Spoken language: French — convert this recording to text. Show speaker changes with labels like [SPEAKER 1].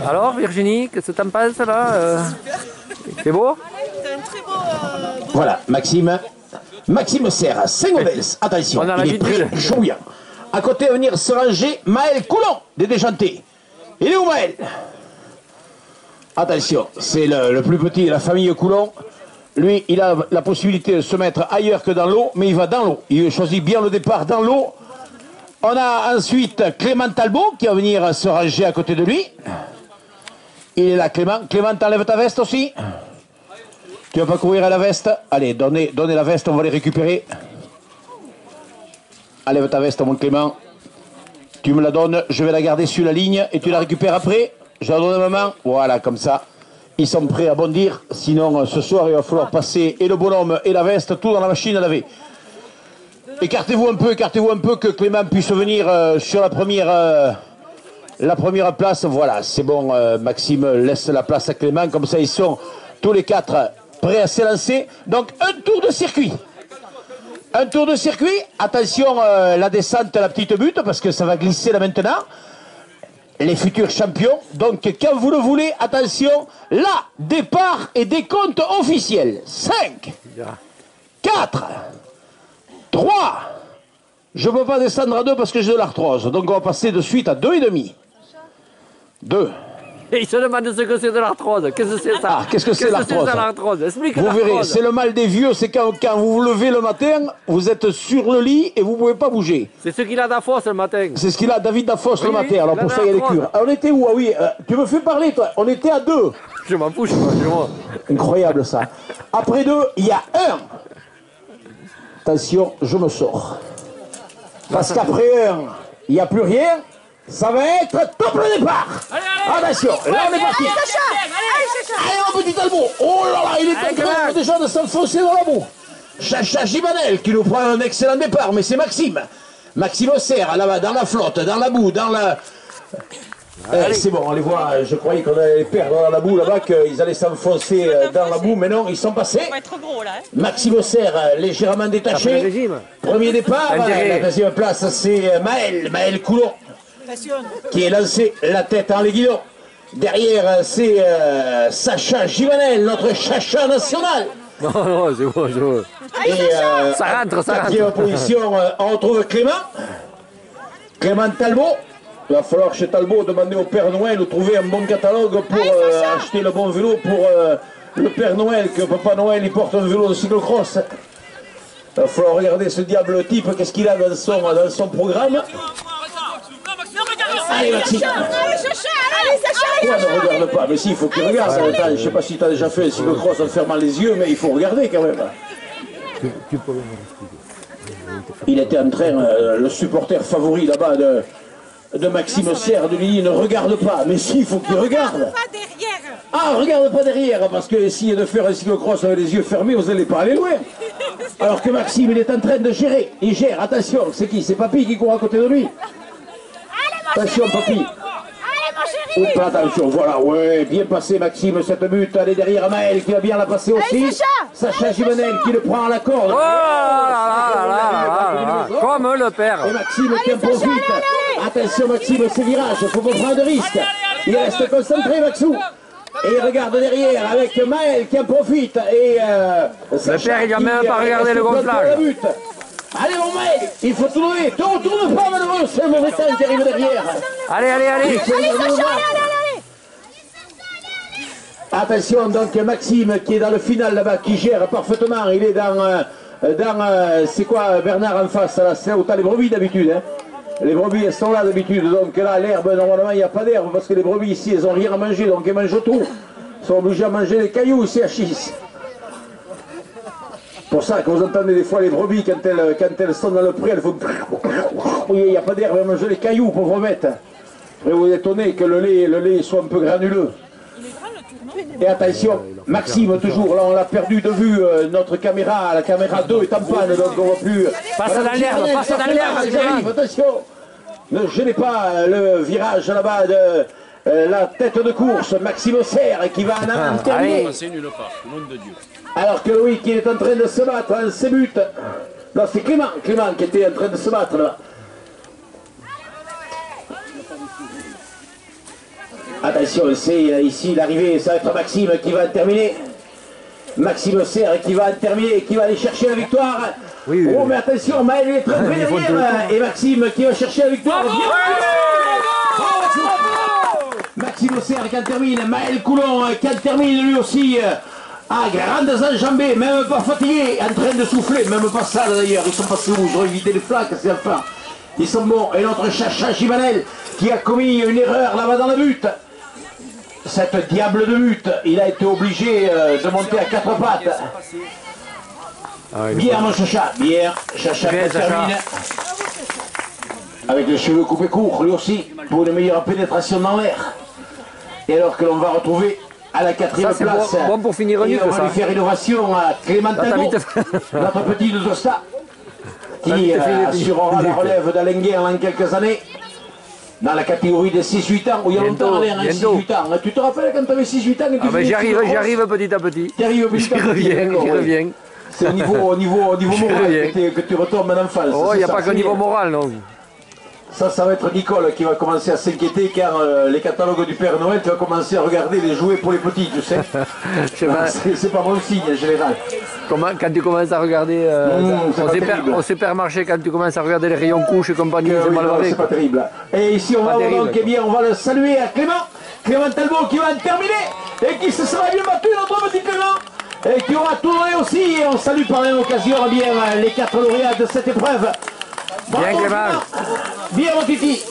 [SPEAKER 1] Alors Virginie, qu'est-ce que t'en penses là C'est beau?
[SPEAKER 2] C'est un très beau...
[SPEAKER 3] Voilà, Maxime Serre, Saint-Gaudens, attention, il est prêt, Chouillan. À côté, à venir se ranger, Maël Coulon, des Déjantés. Il est où Maël? Attention, c'est le plus petit de la famille Coulon. Lui, il a la possibilité de se mettre ailleurs que dans l'eau, mais il va dans l'eau. Il choisit bien le départ dans l'eau. On a ensuite Clément Talbot qui va venir se ranger à côté de lui. Il est là, Clément. Clément, t'enlèves ta veste aussi? Tu vas pas courir à la veste? Allez, donnez la veste, on va les récupérer. Enlève ta veste, mon Clément. Tu me la donnes, je vais la garder sur la ligne et tu la récupères après. Je la donne à maman. Voilà, comme ça. Ils sont prêts à bondir. Sinon, ce soir, il va falloir passer et le bonhomme et la veste, tout dans la machine à laver. Écartez-vous un peu que Clément puisse venir sur la première place. Voilà, c'est bon, Maxime laisse la place à Clément. Comme ça, ils sont tous les quatre prêts à s'élancer. Donc, un tour de circuit. Un tour de circuit. Attention, la descente, la petite butte, parce que ça va glisser là maintenant. Les futurs champions. Donc, quand vous le voulez, attention, là, départ et décompte officiel. 5, 4, 3. Je ne peux pas descendre à 2 parce que j'ai de l'arthrose. Donc, on va passer de suite à 2,5. 2.
[SPEAKER 1] Et il se demande ce que c'est de l'arthrose. Qu'est-ce que c'est ça?
[SPEAKER 3] Ah, qu'est-ce que c'est l'arthrose?
[SPEAKER 1] Explique
[SPEAKER 3] vous verrez, c'est le mal des vieux. C'est quand vous vous levez le matin, vous êtes sur le lit et vous ne pouvez pas bouger.
[SPEAKER 1] C'est ce qu'il a d'Afos le matin.
[SPEAKER 3] C'est ce qu'il a, David Dafos, le matin.
[SPEAKER 1] Oui,
[SPEAKER 3] alors pour ça, il y a les cures. Alors, on était où? Ah oui, tu me fais parler, toi. On était à 2.
[SPEAKER 1] Je m'en fous, je vois.
[SPEAKER 3] Incroyable, ça. Après 2, il y a 1. Attention, je me sors. Parce qu'après 1, il n'y a plus rien. Ça va être top le départ. Attention, là on est parti. Allez mon petit Talbot. Oh là là, il est en train déjà de s'enfoncer dans la boue. Chacha Gibanel qui nous prend un excellent départ, mais c'est Maxime. Maxime Serre, là-bas, dans la flotte, dans la boue, dans la... c'est bon, on les voit, je croyais qu'on allait les perdre dans la boue là-bas, qu'ils allaient s'enfoncer dans la boue, mais non, ils sont passés. Maxime Serre, légèrement détaché. Premier départ, la deuxième place, c'est Maël Coulon, qui est lancé la tête en les guidons. Derrière, c'est Sacha Gibanel, notre chacha national.
[SPEAKER 1] Non, c'est bon, c'est bon.
[SPEAKER 3] Et
[SPEAKER 1] ça rentre.
[SPEAKER 3] quatrième position, on retrouve Clément Talbot. Il va falloir chez Talbot demander au Père Noël de trouver un bon catalogue pour acheter le bon vélo pour le Père Noël, que Papa Noël il porte un vélo de cyclocross. Il va falloir regarder ce diable type, qu'est-ce qu'il a dans son programme. Allez Maxime. Pourquoi ne regarde pas? Mais si, il faut qu'il regarde. Attends, je ne sais pas si tu as déjà fait un cyclocross en fermant les yeux, mais il faut regarder quand même. Il était en train, le supporter favori là-bas de Maxime Serre de Lily ne regarde pas. Mais si, il faut qu'il regarde. Ah, regarde pas derrière, parce que essayez de faire un cyclocross avec les yeux fermés, vous n'allez pas aller loin. Alors que Maxime, il est en train de gérer. Il gère, attention, c'est qui? C'est Papy qui court à côté de lui. Attention, Papy. Oups, attention, voilà, ouais, bien passé Maxime, cette butte. Allez derrière Maël qui va bien la passer aussi. Sacha Gibanel qui le prend à la corde.
[SPEAKER 1] Oh là, comme le père.
[SPEAKER 3] Et Maxime qui en profite. Attention Maxime, c'est virage, il faut pas prendre de risque. Il reste concentré Maxou. Et il regarde derrière avec Maël qui en profite. Et
[SPEAKER 1] le père, il n'a même pas regardé le gonflage.
[SPEAKER 3] Allez mon Maël, il faut tourner. Tourne pas malheureux, c'est le mauvais temps qui arrive derrière.
[SPEAKER 1] Allez.
[SPEAKER 3] Attention donc Maxime qui est dans le final là-bas, qui gère parfaitement. Il est dans c'est quoi Bernard en face là, c'est où t'as les brebis d'habitude hein. Les brebis elles sont là d'habitude, donc là l'herbe normalement il n'y a pas d'herbe parce que les brebis ici elles n'ont rien à manger, donc elles mangent tout. Ils sont obligés à manger les cailloux ici à Chis. C'est pour ça que vous entendez des fois les brebis quand elles sont dans le pré, elles font... Il n'y a pas d'herbe, elles mangent les cailloux, pauvres bêtes. Après vous étonnez que le lait soit un peu granuleux. Et attention, Maxime toujours, là on l'a perdu de vue, notre caméra, la caméra 2 est en panne, donc on ne voit plus...
[SPEAKER 1] Passe dans l'herbe,
[SPEAKER 3] j'arrive, attention. Ne gênez pas le virage là-bas de la tête de course, Maxime Serre qui va en terminer. Alors que Loïc il est en train de se battre, en ses buts. Non, c'est Clément qui était en train de se battre là. Attention, c'est ici l'arrivée, ça va être Maxime qui va terminer. Maxime Serre qui va terminer, qui va aller chercher la victoire.
[SPEAKER 1] Oui, oui,
[SPEAKER 3] oh, mais attention, Maël est très près derrière. Et Maxime qui va chercher la victoire. Maxime Serre qui en termine. Maël Coulon qui en termine lui aussi. À grandes enjambées, même pas fatigués, en train de souffler, même pas ça d'ailleurs. Ils sont passés où? Ils ont évité les flaques, c'est enfin. Ils sont bons. Et notre Chacha Givanel qui a commis une erreur là-bas dans le but. Cette diable de but, il a été obligé de monter à quatre pattes. Bien mon Chacha, bien. Chacha qui termine. Avec les cheveux coupés courts, lui aussi, pour une meilleure pénétration dans l'air. Et alors que l'on va retrouver à la 4e place.
[SPEAKER 1] Bon pour finir
[SPEAKER 3] et on va lui faire innovation à Clément Talbot, notre petit de Zosta, qui assurera la relève d'Alenguer en quelques années. Dans la catégorie de 6-8 ans, où il y a longtemps Alain, 6-8 ans. Tu te rappelles quand tu avais 6-8 ans?
[SPEAKER 1] J'y arrive petit à petit.
[SPEAKER 3] Tu arrives petit à petit.
[SPEAKER 1] J'y reviens.
[SPEAKER 3] C'est au niveau moral que tu retombes en enfance.
[SPEAKER 1] Oh, il n'y a pas qu'au niveau moral, non.
[SPEAKER 3] Ça va être Nicole qui va commencer à s'inquiéter car les catalogues du Père Noël, tu vas commencer à regarder les jouets pour les petits, tu sais. C'est pas bon signe en général.
[SPEAKER 1] Quand tu commences à regarder au supermarché, quand tu commences à regarder les rayons couches et compagnie, c'est mal barré.
[SPEAKER 3] C'est pas terrible. Et ici, on va donc, eh bien, on va le saluer à Clément Talbot qui va en terminer et qui se sera bien battu, notre petit Clément. Et qui aura tourné aussi. Et on salue par la même occasion bien les 4 lauréats de cette épreuve.
[SPEAKER 1] Bien Clément.
[SPEAKER 3] Bien mon Titi.